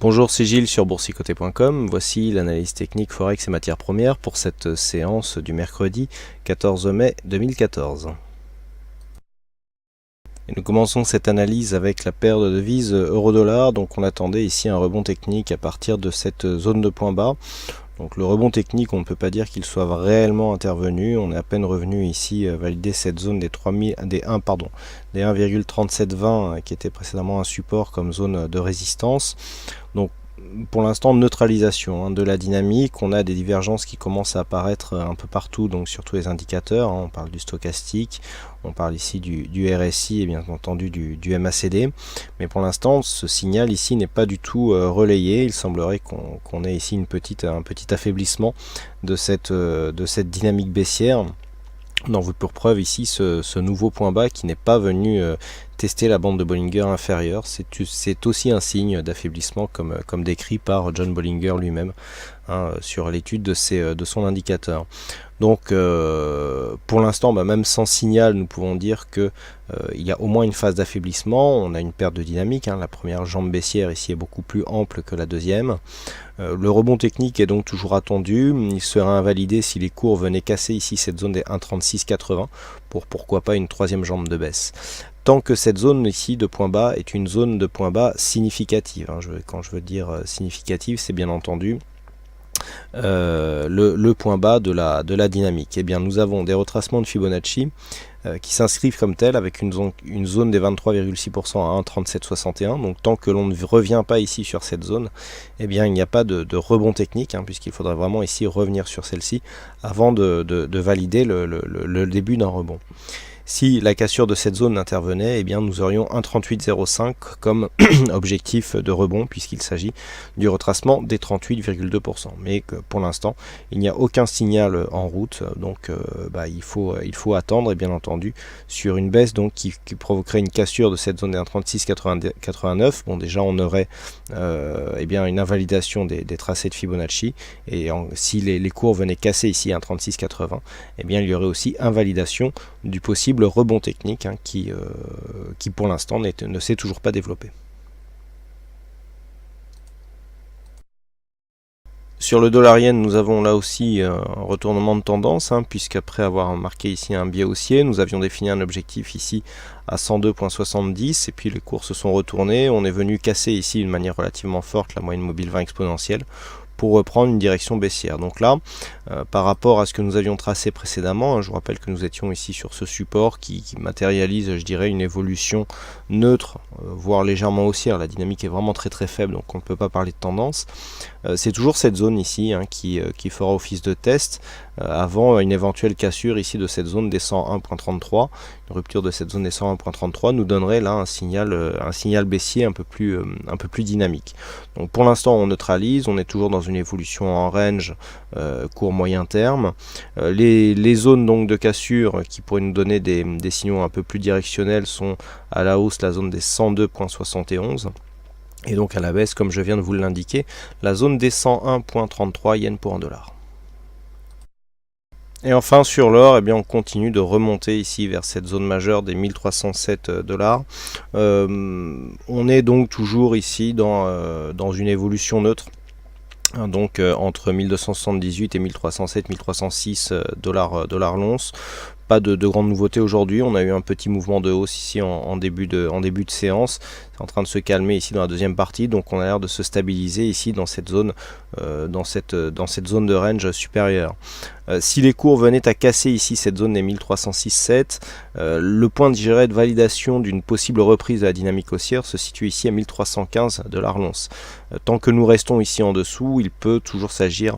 Bonjour, c'est Gilles sur boursicoté.com. Voici l'analyse technique Forex et matières premières pour cette séance du mercredi 14 mai 2014. Et nous commençons cette analyse avec la paire de devises euro-dollar. Donc on attendait ici un rebond technique à partir de cette zone de point bas. Donc le rebond technique, on ne peut pas dire qu'il soit réellement intervenu. On est à peine revenu ici valider cette zone des 1,3720 qui était précédemment un support comme zone de résistance. Donc pour l'instant, neutralisation de la dynamique. On a des divergences qui commencent à apparaître un peu partout, donc sur tous les indicateurs. On parle du stochastique, on parle ici du RSI et bien entendu du MACD. Mais pour l'instant, ce signal ici n'est pas du tout relayé. Il semblerait qu'on ait ici un petit affaiblissement de cette dynamique baissière. On en veut pour preuve ici ce nouveau point bas qui n'est pas venu tester la bande de Bollinger inférieure. C'est aussi un signe d'affaiblissement comme décrit par John Bollinger lui-même sur l'étude de son indicateur. Donc pour l'instant, même sans signal, nous pouvons dire que il y a au moins une phase d'affaiblissement. On a une perte de dynamique. La première jambe baissière ici est beaucoup plus ample que la deuxième. Le rebond technique est donc toujours attendu. Il serait invalidé si les cours venaient casser ici cette zone des 1,3680 pour pourquoi pas une troisième jambe de baisse. Tant que cette zone ici de point bas est une zone de point bas significative. Quand je veux dire significative, c'est bien entendu le point bas de la dynamique. Eh bien, nous avons des retracements de Fibonacci qui s'inscrivent comme tels avec une zone des 23,6% à 1,3761. Donc tant que l'on ne revient pas ici sur cette zone, eh bien il n'y a pas de rebond technique, puisqu'il faudrait vraiment ici revenir sur celle-ci avant de valider le début d'un rebond. Si la cassure de cette zone intervenait, eh bien nous aurions 1,3805 comme objectif de rebond, puisqu'il s'agit du retracement des 38,2%. Mais que pour l'instant, il n'y a aucun signal en route, donc il faut attendre, et bien entendu, sur une baisse donc qui provoquerait une cassure de cette zone des 1,3689. Bon, déjà on aurait une invalidation des tracés de Fibonacci, et si les cours venaient casser ici 1,3680, eh bien il y aurait aussi invalidation du possible rebond technique qui pour l'instant ne s'est toujours pas développé. Sur le dollar yen, nous avons là aussi un retournement de tendance, puisqu'après avoir marqué ici un biais haussier, nous avions défini un objectif ici à 102,70 et puis les cours se sont retournés. On est venu casser ici d'une manière relativement forte la moyenne mobile 20 exponentielle pour reprendre une direction baissière. Donc là, par rapport à ce que nous avions tracé précédemment, je vous rappelle que nous étions ici sur ce support qui matérialise, je dirais, une évolution neutre, voire légèrement haussière. La dynamique est vraiment très très faible, donc on ne peut pas parler de tendance. C'est toujours cette zone ici qui fera office de test avant une éventuelle cassure ici de cette zone des 101.33. Une rupture de cette zone des 101.33 nous donnerait là un signal baissier un peu plus dynamique. Donc pour l'instant on neutralise, on est toujours dans une évolution en range court moyen terme. Les zones donc de cassure qui pourraient nous donner des signaux un peu plus directionnels sont à la hausse la zone des 102.71. Et donc à la baisse, comme je viens de vous l'indiquer, la zone des 101.33 yens pour un dollar. Et enfin sur l'or, on continue de remonter ici vers cette zone majeure des 1307 $. On est donc toujours ici dans une évolution neutre. Donc entre 1278 et 1307, 1306 dollars l'once. Pas de grandes nouveautés aujourd'hui. On a eu un petit mouvement de hausse ici en début de séance. C'est en train de se calmer ici dans la deuxième partie. Donc on a l'air de se stabiliser ici dans cette zone, dans cette zone de range supérieure. Si les cours venaient à casser ici cette zone des 1306,7, le point de validation d'une possible reprise de la dynamique haussière se situe ici à 1315 $ l'once. Tant que nous restons ici en dessous, il peut toujours s'agir,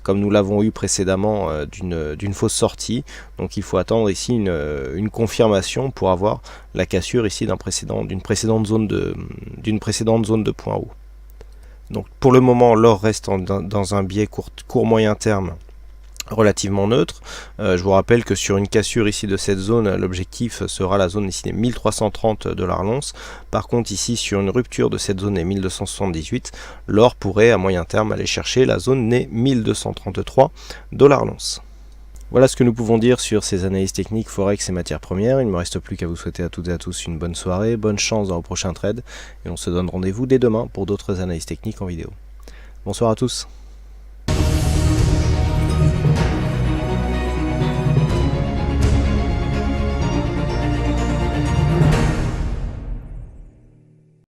comme nous l'avons eu précédemment, d'une fausse sortie. Donc il faut attendre ici une confirmation pour avoir la cassure ici d'une précédente zone de point haut. Donc pour le moment, l'or reste dans un biais court moyen terme relativement neutre. Je vous rappelle que sur une cassure ici de cette zone, l'objectif sera la zone ici des 1330 $ l'once. Par contre ici sur une rupture de cette zone des 1278, l'or pourrait à moyen terme aller chercher la zone des 1233 $ l'once. Voilà ce que nous pouvons dire sur ces analyses techniques Forex et matières premières. Il ne me reste plus qu'à vous souhaiter à toutes et à tous une bonne soirée, bonne chance dans vos prochains trades, et on se donne rendez-vous dès demain pour d'autres analyses techniques en vidéo. Bonsoir à tous.